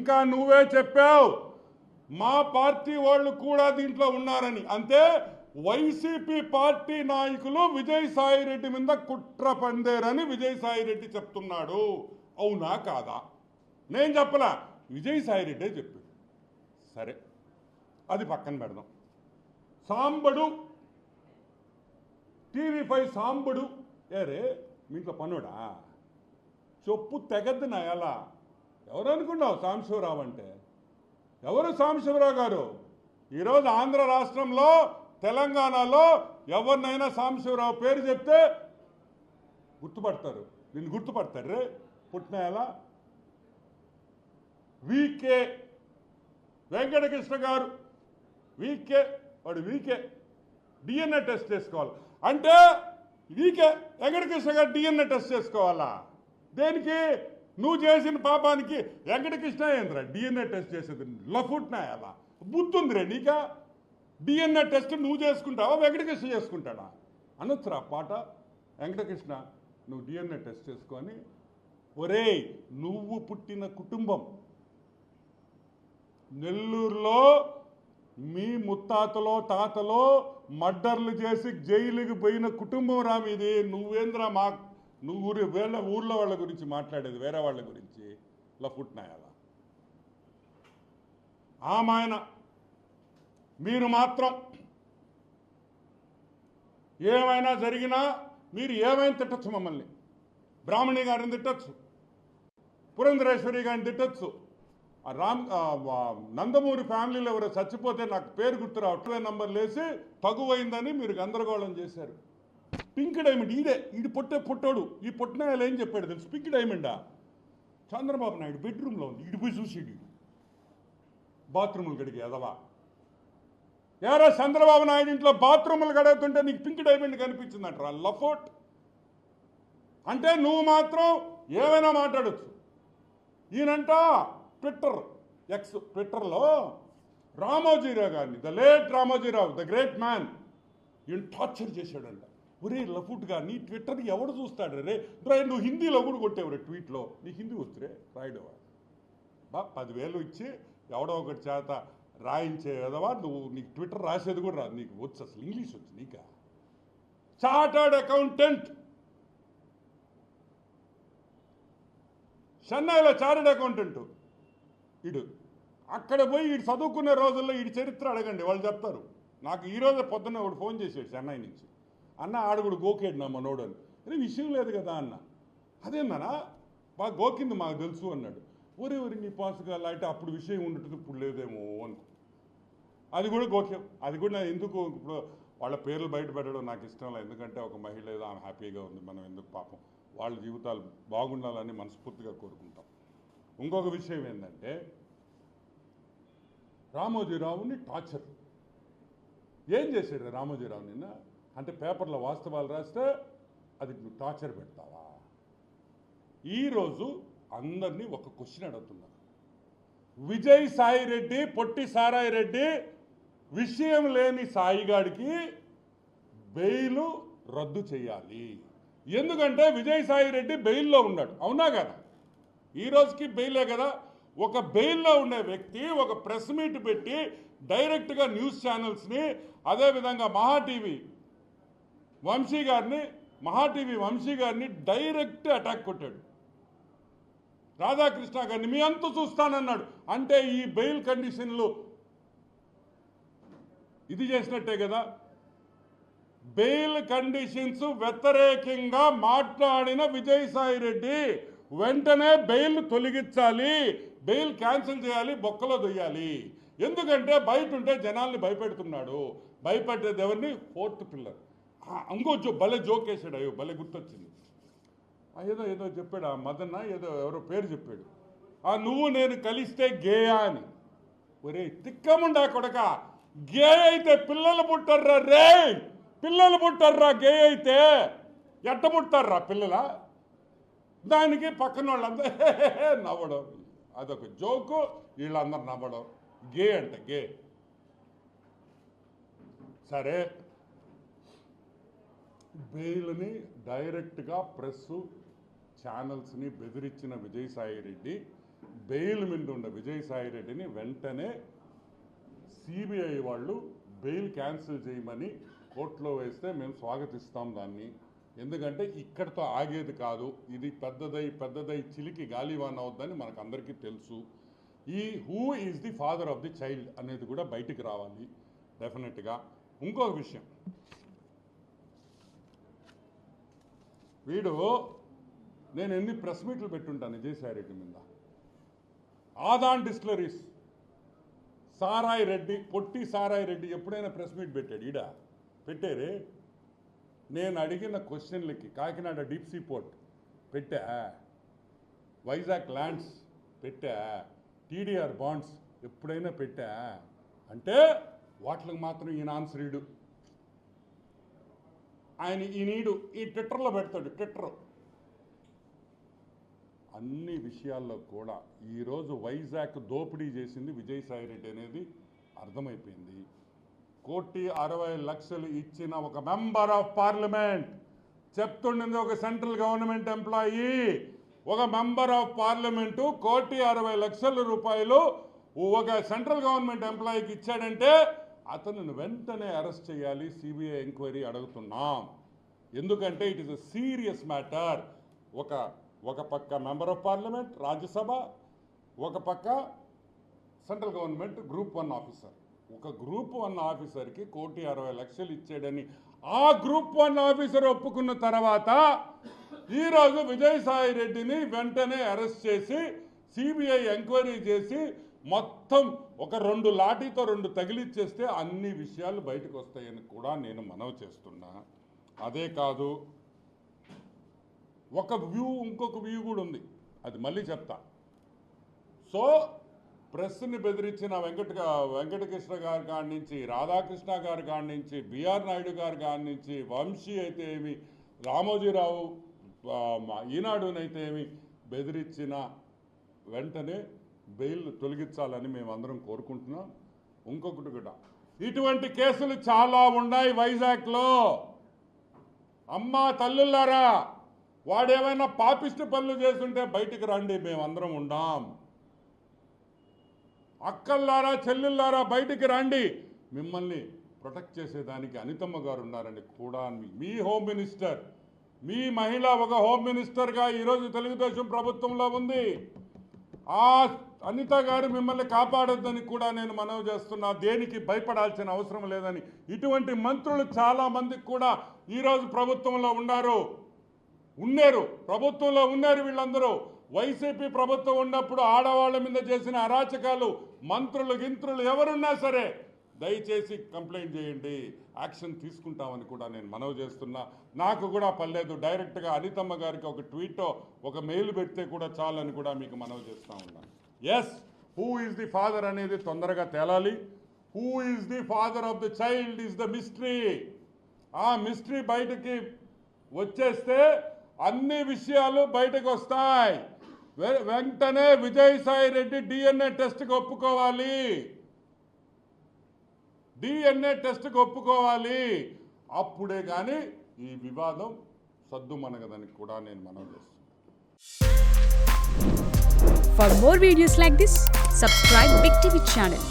ఇంకా నువ్వే చెప్పావు మా పార్టీ వాళ్ళు కూడా దీంట్లో ఉన్నారని. అంతే వైసీపీ పార్టీ నాయకులు విజయసాయిరెడ్డి మీద కుట్ర పందేరని విజయసాయిరెడ్డి చెప్తున్నాడు. అవునా కాదా? నేను చెప్పలా, విజయసాయిరెడ్డే చెప్పాడు. సరే, అది పక్కన పెడదాం. సాంబడు టీవీ5 సాంబడు ఏరే మీ ఇంట్లో పనుడా చెప్పు తెగద్దు నా ఎలా. ఎవరు అనుకున్నావు సాంబశివరావు అంటే? ఎవరు సాంబశివరావు గారు? ఈరోజు ఆంధ్ర రాష్ట్రంలో తెలంగాణలో ఎవరినైనా సాంబశివరావు పేరు చెప్తే గుర్తుపడతారు. నిన్ను గుర్తుపడతారు రే పుట్టిన ఎలా. వీకే వెంకటకృష్ణ గారు, వీకే వాడు వీకే డిఎన్ఏ టెస్ట్ చేసుకోవాలి అంటే వీకే వెంకటకృష్ణ గారు డిఎన్ఏ టెస్ట్ చేసుకోవాలా? దేనికి? నువ్వు చేసిన పాపానికి వెంకటకృష్ణ ఏంద్రా డిఎన్ఏ టెస్ట్ చేసేది? లఫుట్నా ఎలా బుద్ధుందిరే నీకా? డిఎన్ఏ టెస్ట్ నువ్వు చేసుకుంటావా వెంకటకృష్ణ చేసుకుంటాడా? అనొచ్చురా పాట. వెంకటకృష్ణ నువ్వు డిఎన్ఏ టెస్ట్ చేసుకొని, ఒరేయ్ నువ్వు పుట్టిన కుటుంబం నెల్లూరులో మీ ముత్తాతలో తాతలో మర్డర్లు చేసి జైలుకి పోయిన కుటుంబం రా మీది. నువ్వేంద్రా నువ్వు ఊర్లో వాళ్ళ గురించి మాట్లాడేది, వేరే వాళ్ళ గురించి లఫుట్నాయాల. ఆమాయన మీరు మాత్రం ఏమైనా జరిగినా మీరు ఏమైనా తిట్టచ్చు మమ్మల్ని. బ్రాహ్మణి గారిని తిట్టచ్చు, పురంధరేశ్వరి గారిని తిట్టచ్చు. నందమూరి ఫ్యామిలీలో ఎవరో చచ్చిపోతే నాకు పేరు గుర్తు రావట్లే నంబర్లు వేసి తగువైందని మీరు గందరగోళం చేశారు. పింక్ డైమండ్ ఈడు పుట్టాడు. ఈ పుట్టినాయాలు ఏం చెప్పాడు తెలుసు? పింక్ డైమండా చంద్రబాబు నాయుడు బెడ్రూమ్లో ఉంది. ఈడు పోయి చూసి బాత్రూములు గడిగి ఎదవా. ఎవరో చంద్రబాబు నాయుడు ఇంట్లో బాత్రూములు గడుగుతుంటే నీకు పింక్ డైమండ్ కనిపించిందంటారా? లఫోట్ అంటే నువ్వు మాత్రం ఏమైనా మాట్లాడచ్చు. ఈయనంట ట్విట్టర్లో రామోజీరావు గారిని, the late Ramoji Rao, the great man, ఈయన టార్చర్ చేశాడంట. ఒరే లఫుట్ గారిని ట్విట్టర్ ఎవడు చూస్తాడు రే? నువ్వు హిందీలో కూడా కొట్టేవు రే ట్వీట్లో. నీకు హిందీ వస్తురే రాయడవా? 10,000 ఇచ్చి ఎవడో ఒకటి చేత రాయించే కదవా నువ్వు. నీకు ట్విట్టర్ రాసేది కూడా రాదు. నీకు వచ్చు అసలు ఇంగ్లీష్ వచ్చు నీకా? చార్టర్డ్ అకౌంటెంట్, చెన్నైలో చార్టర్డ్ అకౌంటెంట్ ఇడు. అక్కడ పోయి వీడు చదువుకునే రోజుల్లో వీడి చరిత్ర అడగండి, వాళ్ళు చెప్తారు. నాకు ఈరోజు పొద్దున్న ఒకడు ఫోన్ చేసాడు చెన్నై నుంచి. అన్న ఆడుగుడు గోకేడు నా మనోడు అని. అరే విషయం లేదు కదా అన్న. అదేందనా బాగా గోకింది మాకు తెలుసు అన్నాడు. ఊరి నీ పాసుగా అంటే అప్పుడు విషయం ఉండటం ఇప్పుడు లేదేమో అనుకో. అది కూడా గోక్యం. అది కూడా నేను ఎందుకు ఇప్పుడు వాళ్ళ పేర్లు బయట పెట్టడం నాకు ఇష్టం లేదు. ఎందుకంటే ఒక మహిళ ఏదో ఆమె హ్యాపీగా ఉంది, మనం ఎందుకు పాపం వాళ్ళ జీవితాలు బాగుండాలని మనస్ఫూర్తిగా కోరుకుంటాం. ఇంకొక విషయం ఏంటంటే రామోజీరావుని టార్చర్ ఏం చేశాడు రామోజీరావు నిన్న అంటే పేపర్లో వాస్తవాలు రాస్తే అది నువ్వు టార్చర్ పెడతావా? ఈరోజు అందరినీ ఒక క్వశ్చన్ అడుగుతున్నారు. విజయసాయిరెడ్డి పొట్టి సారాయిరెడ్డి విషయం లేని సాయిగాడికి బెయిల్ రద్దు చేయాలి. ఎందుకంటే విజయసాయిరెడ్డి బెయిల్లో ఉన్నాడు. అవునా కదా? ఈ రోజుకి బెయిలే కదా. ఒక బెయిల్లో ఉండే వ్యక్తి ఒక ప్రెస్ మీట్ పెట్టి డైరెక్ట్గా న్యూస్ ఛానల్స్ని, అదేవిధంగా మహాటీవీ వంశీ గారిని డైరెక్ట్ అటాక్ కొట్టాడు. రాధాకృష్ణ గారిని మీ అంతు చూస్తానన్నాడు. అంటే ఈ బెయిల్ కండిషన్లు ఇది చేసినట్టే కదా. బెయిల్ కండిషన్స్ వ్యతిరేకంగా మాట్లాడిన విజయసాయిరెడ్డి వెంటనే బెయిల్ తొలగించాలి, బెయిల్ క్యాన్సిల్ చేయాలి, బొక్కలో దొయ్యాలి. ఎందుకంటే బయట ఉంటే జనాల్ని భయపెడుతున్నాడు. భయపెట్టేది ఎవరిని? 4th pillar. ఇంకో భలే జోక్ వేసాడు. అయ్యో భలే గుర్తొచ్చింది. ఏదో చెప్పాడు ఆ మదన్న, ఎవరో పేరు చెప్పాడు. నువ్వు నేను కలిస్తే గేయా అని. ఒరే తిక్కముండా కొడక, గే అయితే పిల్లలు పుట్టర్రా రే, పిల్లలు పుట్టర్రా. గే అయితే ఎట్ట పుట్టారా పిల్లల? దానికి పక్కన వాళ్ళంతా నవ్వడం, అదొక జోకు. వీళ్ళందరూ నవ్వడం. గే అంట గే. సరే, బెయిల్ని డైరెక్ట్గా ప్రెస్ ఛానల్స్ని బెదిరించిన విజయసాయిరెడ్డి బెయిల్ మీద ఉన్న విజయసాయి రెడ్డిని వెంటనే సిబిఐ వాళ్ళు బెయిల్ క్యాన్సిల్ చేయమని కోర్టులో వేస్తే మేము స్వాగతిస్తాం దాన్ని. ఎందుకంటే ఇక్కడితో ఆగేది కాదు, ఇది పెద్దదై చిలికి గాలివాన్ అవుద్దని మనకు అందరికీ తెలుసు. ఈ who is the father of the child అనేది కూడా బయటికి రావాలి డెఫినెట్గా. ఇంకొక విషయం, వీడు నేను ఎన్ని ప్రెస్ మీట్లు పెట్టుంటాను విజయసాయి రెడ్డి మీద. ఆదాన్ డిస్టిలరీస్ సారాయి రెడ్డి, పొట్టి సారాయి రెడ్డి ఎప్పుడైనా ప్రెస్ మీట్ పెట్టాడు? ఈడ పెట్టారే. నేను అడిగిన క్వశ్చన్లకి కాకినాడ డీప్ సీ పోర్ట్ పెట్టా, వైజాగ్ ల్యాండ్స్ పెట్టా, టీడీఆర్ బాండ్స్ ఎప్పుడైనా పెట్టా అంటే వాటికి మాత్రం ఈయన ఆన్సర్ ఈడు. ఈయనీడు ఈ ట్విట్టర్లో పెడతాడు. ట్విట్టర్ అన్ని విషయాల్లో కూడా ఈరోజు వైజాగ్ దోపిడీ చేసింది విజయసాయి రెడ్డి అనేది అర్థమైపోయింది. 1,60,00,000 ఇచ్చిన ఒక మెంబర్ ఆఫ్ పార్లమెంట్, చెప్తుండింది ఒక సెంట్రల్ గవర్నమెంట్ ఎంప్లాయీ, ఒక మెంబర్ ఆఫ్ పార్లమెంటు 1,60,00,000 రూపాయలు ఒక సెంట్రల్ గవర్నమెంట్ ఎంప్లాయీకి ఇచ్చాడంటే అతను వెంటనే అరెస్ట్ చేయాలి, సిబిఐ ఎంక్వైరీ అడుగుతున్నాం. ఎందుకంటే it is a serious matter. ఒక పక్క మెంబర్ ఆఫ్ పార్లమెంట్ రాజ్యసభ, ఒక పక్క సెంట్రల్ గవర్నమెంట్ గ్రూప్ 1 ఆఫీసర్. ఒక గ్రూప్ 1 ఆఫీసర్కి 1,60,00,000 ఇచ్చాడని ఆ గ్రూప్ 1 ఆఫీసర్ ఒప్పుకున్న తర్వాత ఈరోజు విజయసాయి రెడ్డిని వెంటనే అరెస్ట్ చేసి సిబిఐ ఎంక్వైరీ చేసి మొత్తం ఒక 2 లాఠీతో 2 తగిలిచ్చేస్తే అన్ని విషయాలు బయటకు వస్తాయని కూడా నేను మనవి చేస్తున్నా. అదే కాదు, ఒక వ్యూ ఇంకొక వ్యూ కూడా ఉంది, అది మళ్ళీ చెప్తా. సో ప్రెస్ని బెదిరించిన వెంకటకృష్ణ గారి కాడి నుంచి, రాధాకృష్ణ గారి కాడి నుంచి, బిఆర్ నాయుడు గారి కాడి నుంచి, వంశీ అయితే ఏమి, రామోజీరావు ఈనాడునైతే ఏమి బెదిరించిన వెంటనే బెయిల్ తొలగించాలని మేమందరం కోరుకుంటున్నాం. ఇంకొకటి కూడా, ఇటువంటి కేసులు చాలా ఉన్నాయి వైజాగ్లో. అమ్మా తల్లులారా, వాడేమైనా పాపిష్టి పనులు చేస్తుంటే బయటికి రండి, మేమందరం ఉండాం. అక్కల్లారా చెల్లెల్లారా బయటికి రండి, మిమ్మల్ని ప్రొటెక్ట్ చేసేదానికి అనితమ్మ గారు ఉన్నారండి కూడా. మీ హోమ్ మినిస్టర్, మీ మహిళ ఒక హోమ్ మినిస్టర్గా ఈరోజు తెలుగుదేశం ప్రభుత్వంలో ఉంది. ఆ అనిత గారు మిమ్మల్ని కాపాడొద్దని కూడా నేను మనవి చేస్తున్నా. దేనికి భయపడాల్సిన అవసరం లేదని. ఇటువంటి మంత్రులు చాలామందికి కూడా ఈరోజు ప్రభుత్వంలో ఉన్నారు, ప్రభుత్వంలో ఉన్నారు. వీళ్ళందరూ వైసీపీ ప్రభుత్వం ఉన్నప్పుడు ఆడవాళ్ళ మీద చేసిన అరాచకాలు మంత్రులు గింత్రులు ఎవరున్నా సరే దయచేసి కంప్లైంట్ చేయండి, యాక్షన్ తీసుకుంటామని కూడా నేను మనవి చేస్తున్నా. నాకు కూడా పర్లేదు, డైరెక్ట్గా అనితమ్మ గారికి ఒక ట్వీటో ఒక మెయిల్ పెడితే కూడా చాలని కూడా మీకు మనవి చేస్తూ ఉన్నాను. Yes, who is the father అనేది తొందరగా తేలాలి. Who is the father of the child is the mystery. ఆ మిస్టరీ బయటకి వచ్చేస్తే అన్ని విషయాలు బయటకు వస్తాయి. వెంటనే విజయసాయి రెడ్డి డిఎన్ఏ టెస్ట్కి ఒప్పుకోవాలి, అప్పుడే కానీ ఈ వివాదం సద్దుమణగదని కూడా నేను మనవి చేస్తున్నాను. For more videos like this, subscribe Big TV channel.